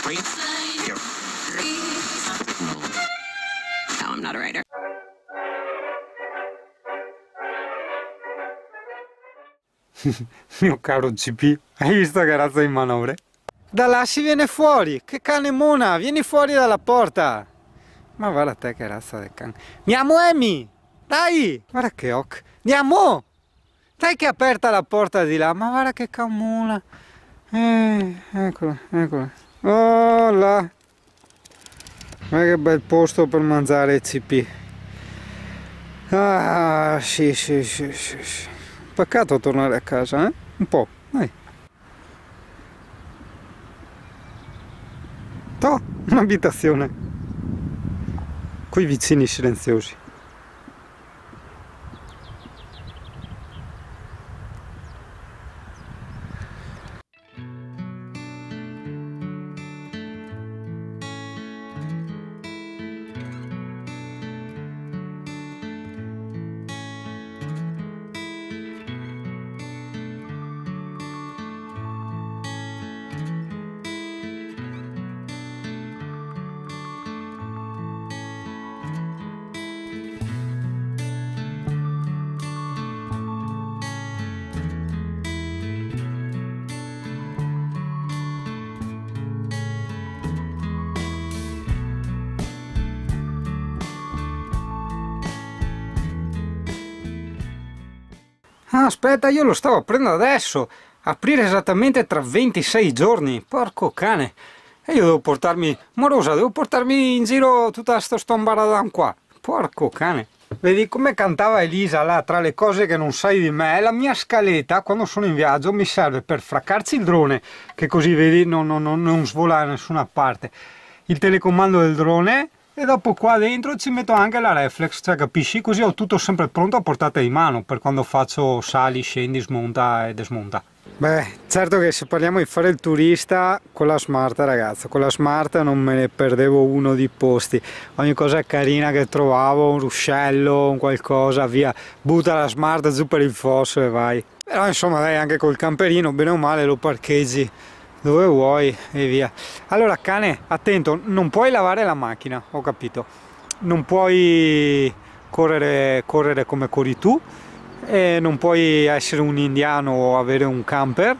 No, I'm not a writer. Mio caro GP, hai visto che razza di manovre? Da là si viene fuori, che cane mona, vieni fuori dalla porta. Ma guarda te che razza del cane. Andiamo Amy, dai, guarda che occhio. Andiamo, dai che è aperta la porta di là, ma guarda che camona. Eccola, eccola. Oh là. Guarda che bel posto per mangiare CP. Ah, sì. Peccato tornare a casa, eh? Un po', dai. Toh, un'abitazione. Coi vicini silenziosi. Ah, aspetta, io lo stavo aprendo adesso. Aprire esattamente tra 26 giorni. Porco cane. E io devo portarmi... Morosa, devo portarmi in giro tutta sto stombaradan qua. Porco cane. Vedi come cantava Elisa là, tra le cose che non sai di me, la mia scaletta quando sono in viaggio mi serve per fraccarci il drone, che così vedi non svola da nessuna parte, il telecomando del drone, e dopo qua dentro ci metto anche la reflex, cioè capisci? Così ho tutto sempre pronto a portata di mano per quando faccio sali, scendi, smonta e desmonta. Beh, certo che se parliamo di fare il turista, con la Smart, ragazzo, con la Smart non me ne perdevo uno di posti. Ogni cosa carina che trovavo, un ruscello, un qualcosa, via, butta la Smart giù per il fosso e vai. Però insomma dai, anche col camperino, bene o male lo parcheggi dove vuoi e via. Allora cane, attento, non puoi lavare la macchina, ho capito. Non puoi correre come corri tu. E non puoi essere un indiano o avere un camper,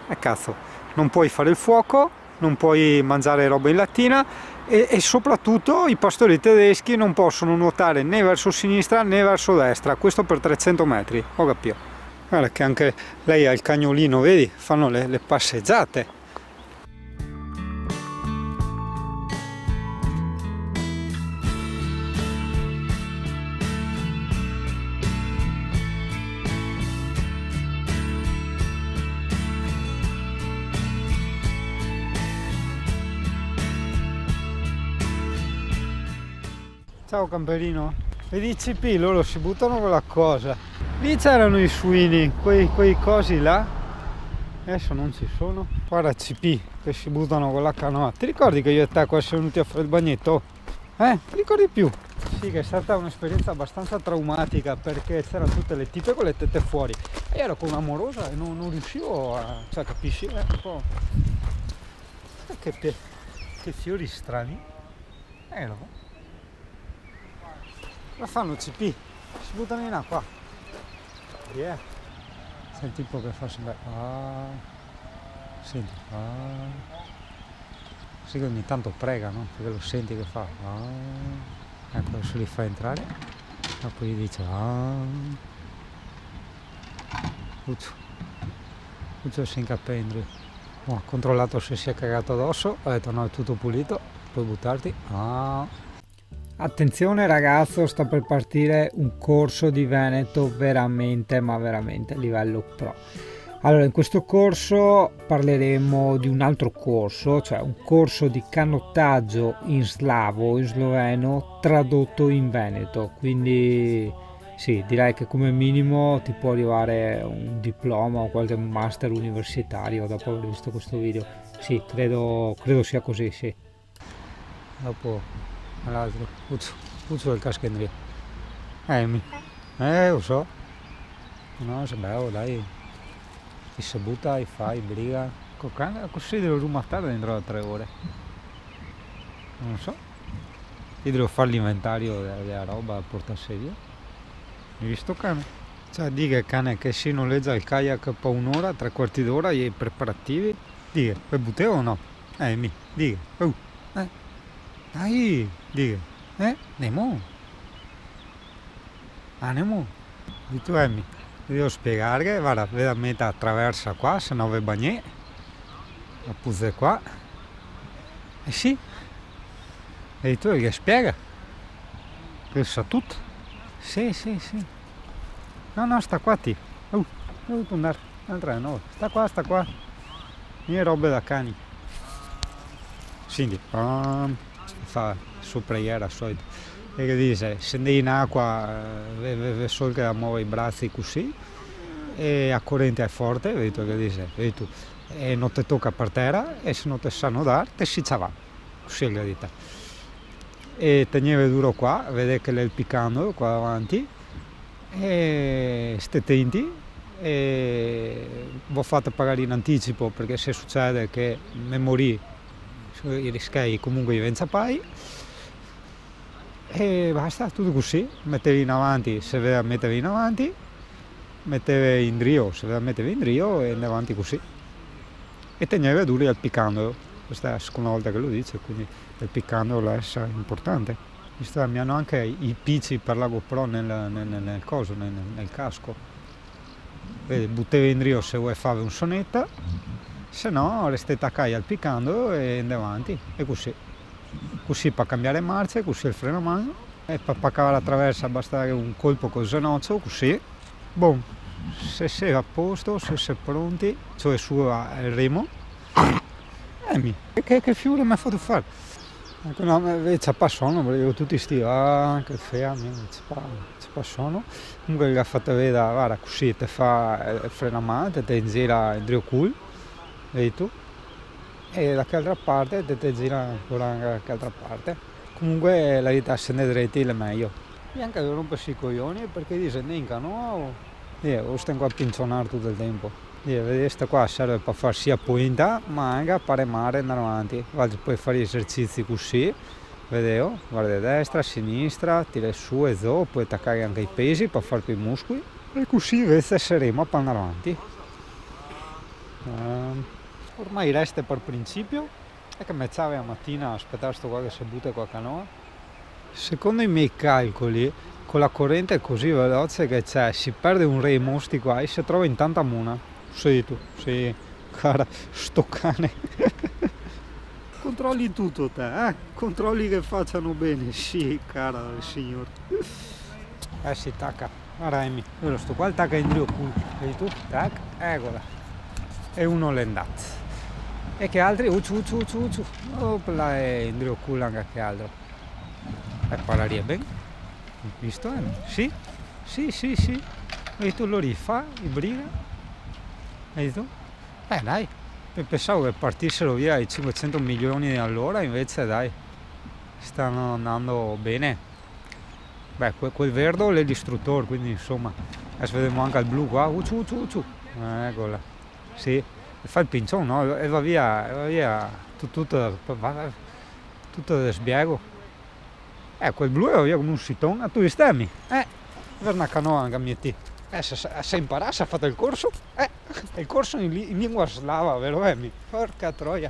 e cazzo, non puoi fare il fuoco, non puoi mangiare roba in lattina e soprattutto i pastori tedeschi non possono nuotare né verso sinistra né verso destra, questo per 300 metri, ho capito. Guarda che anche lei ha il cagnolino, vedi, fanno le passeggiate. Ciao camperino, vedi i CP, loro si buttano con la cosa. Lì c'erano i suini, quei cosi là, adesso non ci sono. Guarda CP che si buttano con la canoa. Ti ricordi che io e te qua siamo venuti a fare il bagnetto? Ti ricordi più? Sì, che è stata un'esperienza abbastanza traumatica perché c'erano tutte le tipe con le tette fuori e io ero con un'amorosa e non riuscivo a... cioè capisci? Un po'... che fiori strani. No? La fanno CP, si buttano in acqua. Yeah. Senti un po' che fa sempre. Senti. Sì che ogni tanto prega, no? Perché lo senti che fa. Ecco, adesso li fa entrare. E poi gli dice. Uccio si incapendri. Ho controllato se si è cagato addosso, ho detto no, è tutto pulito, puoi buttarti. Attenzione ragazzo, sta per partire un corso di Veneto veramente, ma veramente a livello pro. Allora, in questo corso parleremo di un altro corso, cioè un corso di canottaggio in slavo, in sloveno, tradotto in veneto. Quindi sì, direi che come minimo ti può arrivare un diploma o qualche master universitario dopo aver visto questo video. Sì, credo sia così, sì. Dopo... l'altro, Uccio del Caschendrio. Amy. Lo so. No, se bello, dai. Ti si butta e fai, briga. Così devo rumattare dentro da 3 ore. non so. Io devo fare l'inventario della roba a portasedia. Hai visto cane? Cioè, dica cane che si noleggia il kayak per un'ora, 3/4 d'ora, e i preparativi. Dica, per buttare o no? Dica. Dai, dica. Andiamo. Andiamo. E tu, Emi, ti devo spiegare che, guarda, veramente attraversa qua, se no ve bagnè. La puzza qua. Sì. E tu che spiega? Che sa tutto. Sì. No, sta qua ti. Devo andare. Andare, no. Sta qua. Mie robe da cani. Quindi, fa su preghiera solito. E che dice, scendi in acqua, solo che muove i bracci così, e a corrente è forte, vedi tu che dice, vedi tu, e non ti tocca per terra, e se non ti sanno dare, ti si ciava, così è la dita. E tenere duro qua, vede che l'è piccando qua davanti, e stai attenti, e vi fate pagare in anticipo, perché se succede che mi morì, i rischi comunque diventa pai. E basta, tutto così, mettevi in avanti se ve la mettevi in avanti, mettevi in drio se ve la mettevi in drio e andavi avanti così. E tenevi duri al piccando, questa è la seconda volta che lo dice, quindi il piccando è importante. Mi hanno anche i picci per la GoPro nel casco. Vedi, buttavi in drio se vuoi fare un sonetta, se no restate a caia al piccando e andavi avanti, e così per cambiare marcia, così il freno a mano, e per cavare la traversa basta un colpo col zenoccio, così, boom, se sei a posto, se sei pronti, cioè su il remo, che figura mi ha fatto fare? Ecco, no, c'è pas sonno, perché io tutti sti, che fea, c'è pas sonno, comunque l'ha fatta vedere, guarda, così ti fa il freno a mano, ti gira il drio cool, vedi tu? E da che altra parte te gira ancora da che altra parte. Comunque la vita scende dritti è meglio. E anche devo rompersi i coglioni perché dice no? Io sto qua a pincionare tutto il tempo. Questa qua serve per far sia punta ma anche per remare e andare avanti. Puoi fare esercizi così, vedevo, guarda a destra, a sinistra, tira su e giù, puoi attaccare anche i pesi per fare più muscoli. E così invece saremo per andare avanti. Ormai resta per principio, è che me la mattina a aspettare sto qua che si butta qua a canoa. Secondo i miei calcoli, con la corrente così veloce che c'è, si perde un remo sti qua e si trova in tanta muna. Sì, cara, sto cane. Controlli tutto te, controlli che facciano bene, sì, cara signor. Si tacca, guarda Emi, sto qua il tacca in due culo, vedi tu, tac, eccola. E uno l'è andato. E che altri? Opla, è in drio culo anche che altro. E parlaria bene. Visto? Sì. E tu lo rifà, i briga. Vedi tu? Dai. Pensavo che partissero via i 500 milioni all'ora, invece dai, stanno andando bene. Beh, quel verde è l'istruttore, quindi insomma, adesso vedremo anche il blu qua. Eccola. Sì. Fa il pincione, no? E va via tutto sbiego. Quel blu va via come un sitone. A tu stemmi? Per una canoa anche a mia T. Se imparasse, ha fatto il corso? Il corso in lingua slava, vero Emi? Porca troia.